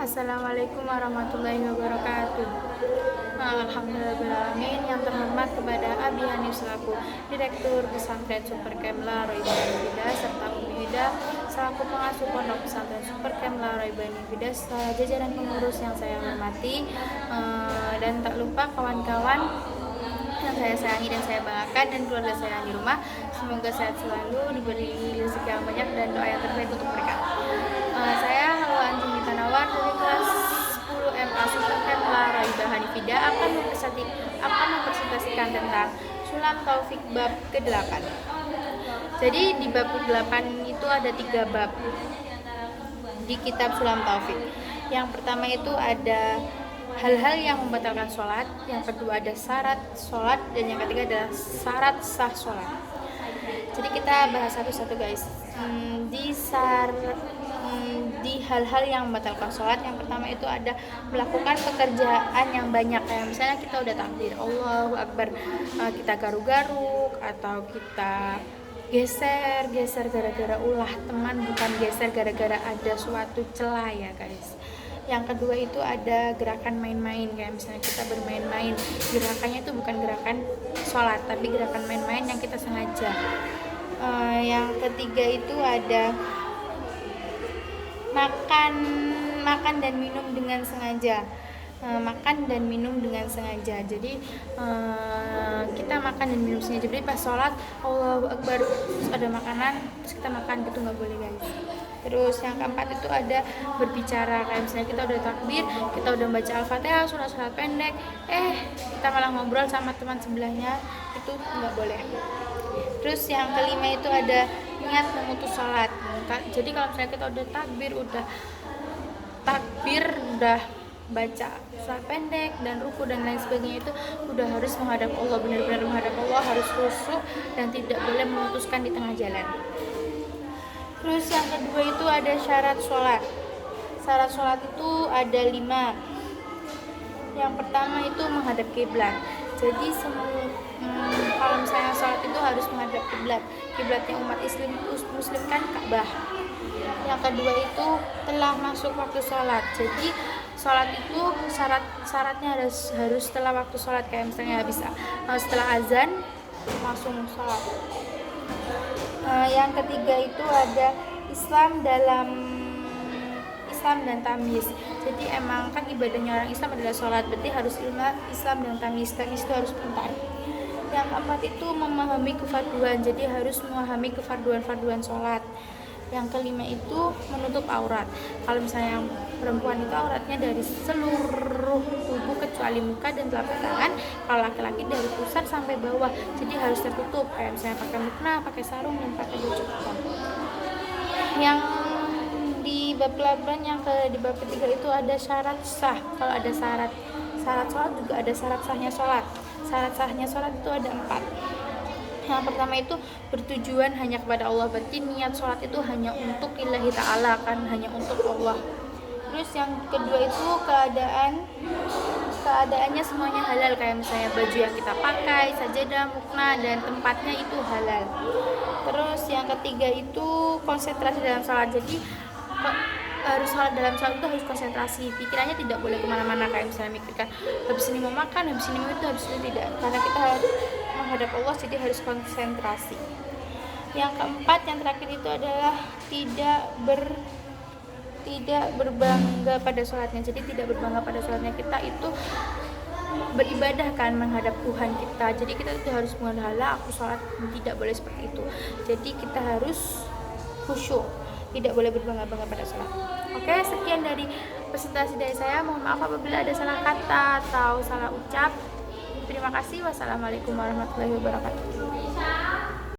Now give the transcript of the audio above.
Assalamualaikum warahmatullahi wabarakatuh. Alhamdulillahirrahmanirrahim. Yang terhormat kepada Abi Hanif selaku Direktur Pesantren Supercamp La Roibani Fida serta Umi Ida selaku pengasuh Pondok Pesantren Supercamp La Roibani Fida serta jajaran pengurus yang saya hormati, dan tak lupa kawan-kawan yang saya sayangi dan saya banggakan dan keluarga saya di rumah. Semoga sehat selalu, diberi rezeki yang banyak dan doa yang terbaik untuk mereka. Saya Halwa Anjing Tanawar dari kelas 10 MA Supercamp La Roibani Fida akan mempresentasikan tentang Sulam Taufik bab ke-8. Jadi di bab ke-8 itu ada 3 bab di kitab Sulam Taufik. Yang pertama itu ada hal-hal yang membatalkan sholat, yang kedua ada syarat sholat, dan yang ketiga adalah syarat sah sholat. Jadi kita bahas satu-satu guys. Di hal-hal yang membatalkan sholat, yang pertama itu ada melakukan pekerjaan yang banyak, kayak misalnya kita udah takbir Allahu Akbar, kita garuk-garuk atau kita geser gara-gara ulah teman, bukan geser gara-gara ada suatu celah ya guys. Yang kedua itu ada gerakan main-main, kayak misalnya kita bermain-main, gerakannya itu bukan gerakan sholat tapi gerakan main-main yang kita sengaja. Yang ketiga itu ada makan dan minum dengan sengaja. Makan dan minum dengan sengaja. Jadi kita makan dan minum sengaja. Jadi pas sholat Allahu Akbar terus ada makanan terus kita makan, itu nggak boleh guys. Terus yang keempat itu ada berbicara, kayak misalnya kita udah takbir, kita udah baca Al-Fatihah, surat pendek, kita malah ngobrol sama teman sebelahnya, itu nggak boleh. Terus yang kelima itu ada niat memutus sholat. Jadi kalau misalnya kita udah takbir, udah baca surat pendek dan ruku dan lain sebagainya, itu udah harus menghadap Allah, benar-benar menghadap Allah, harus khusyuk dan tidak boleh memutuskan di tengah jalan. Terus yang kedua itu ada syarat sholat. Syarat sholat itu ada 5. Yang pertama itu menghadap kiblat. Jadi kalau misalnya sholat itu harus menghadap kiblat. Kiblatnya umat muslim kan Ka'bah. Yang kedua itu telah masuk waktu sholat. Jadi sholat itu syaratnya harus setelah waktu sholat, kayak misalnya bisa setelah azan langsung sholat. Yang ketiga itu ada Islam dan tamyiz. Jadi emang kan ibadahnya orang Islam adalah sholat, berarti harus Islam dan tamyiz. Tamyiz itu harus pintar. Yang keempat itu memahami kefarduan, jadi harus memahami kefarduan sholat. Yang kelima itu menutup aurat. Kalau misalnya yang perempuan itu auratnya dari seluruh tubuh kecuali muka dan telapak tangan. Kalau laki-laki dari pusat sampai bawah, jadi harus tertutup, kayak misalnya pakai mukena, pakai sarung, dan pakai baju koko. Yang di bab 8 di bab ketiga itu ada syarat sah. Kalau ada syarat sholat juga ada syarat sahnya sholat. Syarat sahnya sholat itu ada 4. Yang pertama itu bertujuan hanya kepada Allah, berarti niat sholat itu hanya untuk lillahi ta'ala, kan hanya untuk Allah. Terus yang kedua itu keadaannya semuanya halal, kayak misalnya baju yang kita pakai, sajadah, mukna, dan tempatnya itu halal. Terus yang ketiga itu konsentrasi dalam sholat. Jadi harus sholat dalam sholat itu harus konsentrasi, pikirannya tidak boleh kemana-mana, kayak misalnya mikirkan habis ini mau makan, habis ini mau itu, habis ini tidak, karena kita harus menghadap Allah, jadi harus konsentrasi. Yang keempat, yang terakhir itu adalah tidak berbangga pada sholatnya. Jadi tidak berbangga pada sholatnya, kita itu beribadah kan menghadap Tuhan kita, jadi kita itu harus menghala aku sholat, tidak boleh seperti itu. Jadi kita harus khusyuk, tidak boleh berbangga-bangga pada sholat. Oke, sekian dari presentasi dari saya. Mohon maaf apabila ada salah kata atau salah ucap. Terima kasih. Wassalamualaikum warahmatullahi wabarakatuh.